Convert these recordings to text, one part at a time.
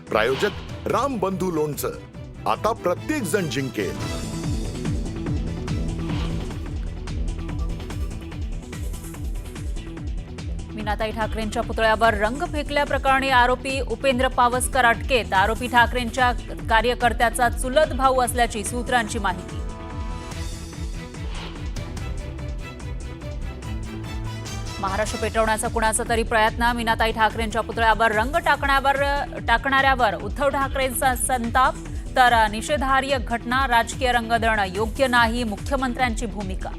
प्रायोजक राम बंधू लोणचं, आता प्रत्येक जण जिंकेल. मीनाताई ठाकरेंच्या पुतळ्यावर रंग फेकल्याप्रकरणी आरोपी उपेंद्र पावसकर अटकेत. आरोपी ठाकरेंच्या कार्यकर्त्याचा चुलत भाऊ असल्याची सूत्रांची माहिती. महाराष्ट्र पेटवण्याचा कुणाचा तरी प्रयत्न. मीनाताई ठाकरेंच्या पुतळ्यावर रंग टाकणाऱ्यावर उद्धव ठाकरेंचा संताप. तर निषेधार्ह घटना, राजकीय रंग देणं योग्य नाही, मुख्यमंत्र्यांची भूमिका.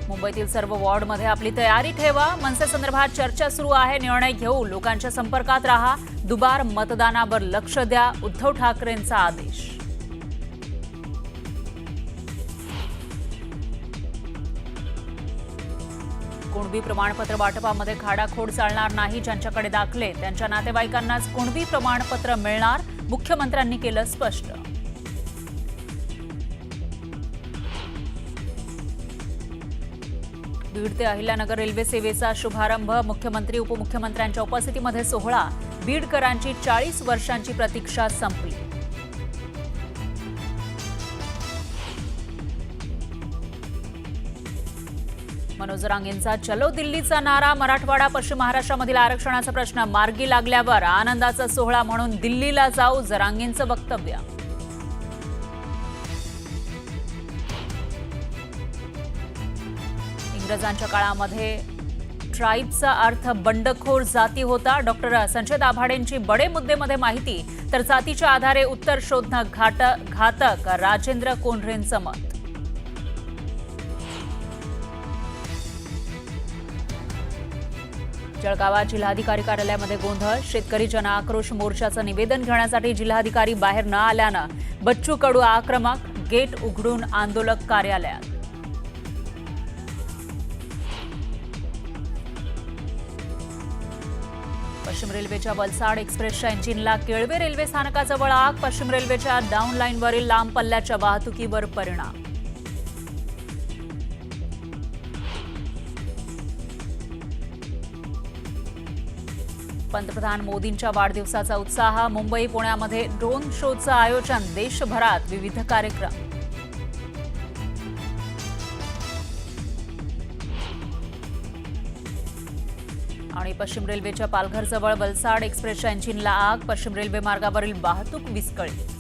मुंबईतील सर्व वॉर्डमध्ये आपली तयारी ठेवा. मनसेसंदर्भात चर्चा सुरू आहे. निर्णय घेऊ. लोकांच्या संपर्कात राहा. दुबार मतदानावर लक्ष द्या. उद्धव ठाकरेंचा आदेश. कुणबी प्रमाणपत्र वाटपामध्ये खाडाखोड चालणार नाही. ज्यांच्याकडे दाखले त्यांच्या नातेवाईकांनाच कुणबी प्रमाणपत्र मिळणार. मुख्यमंत्र्यांनी केलं स्पष्ट. बीड ते अहिल्यानगर रेल्वे सेवेचा शुभारंभ. मुख्यमंत्री उपमुख्यमंत्र्यांच्या उपस्थितीमध्ये सोहळा. बीडकरांची 40 वर्षांची प्रतीक्षा संपली. मनोज जरांगेंचा चलो दिल्लीचा नारा. मराठवाडा पश्चिम महाराष्ट्रामधील आरक्षणाचा प्रश्न मार्गी लागल्यावर आनंदाचा सोहळा म्हणून दिल्लीला जाऊ, जरांगेंचं वक्तव्य. इंग्रजांच्या काळामध्ये ट्राईबचा अर्थ बंडखोर जाती होता. डॉक्टर संजय दाभाडेंची बडे मुद्देमध्ये माहिती. तर जातीच्या आधारे उत्तर शोधणं घातक, राजेंद्र कोंढरेंचं मत. जळगावात जिल्हाधिकारी कार्यालयामध्ये गोंधळ. शेतकरी जन आक्रोश मोर्चाचं निवेदन घेण्यासाठी जिल्हाधिकारी बाहेर न आल्यानं बच्चू कडू आक्रमक. गेट उघडून आंदोलक कार्यालयात. पश्चिम रेल्वेच्या वलसाड एक्सप्रेसच्या इंजिनला केळवे रेल्वे स्थानकाजवळ आग. पश्चिम रेल्वेच्या डाऊन लाईनवरील लांब पल्ल्याच्या वाहतुकीवर परिणाम. पंतप्रधान मोदींच्या वाढदिवसाचा उत्साह. मुंबई पुण्यामध्ये ड्रोन शोचं आयोजन. देशभरात विविध कार्यक्रम. आणि पश्चिम रेल्वेच्या पालघरजवळ वलसाड एक्सप्रेसच्या इंजिनला आग. पश्चिम रेल्वे मार्गावरील वाहतूक विस्कळीत.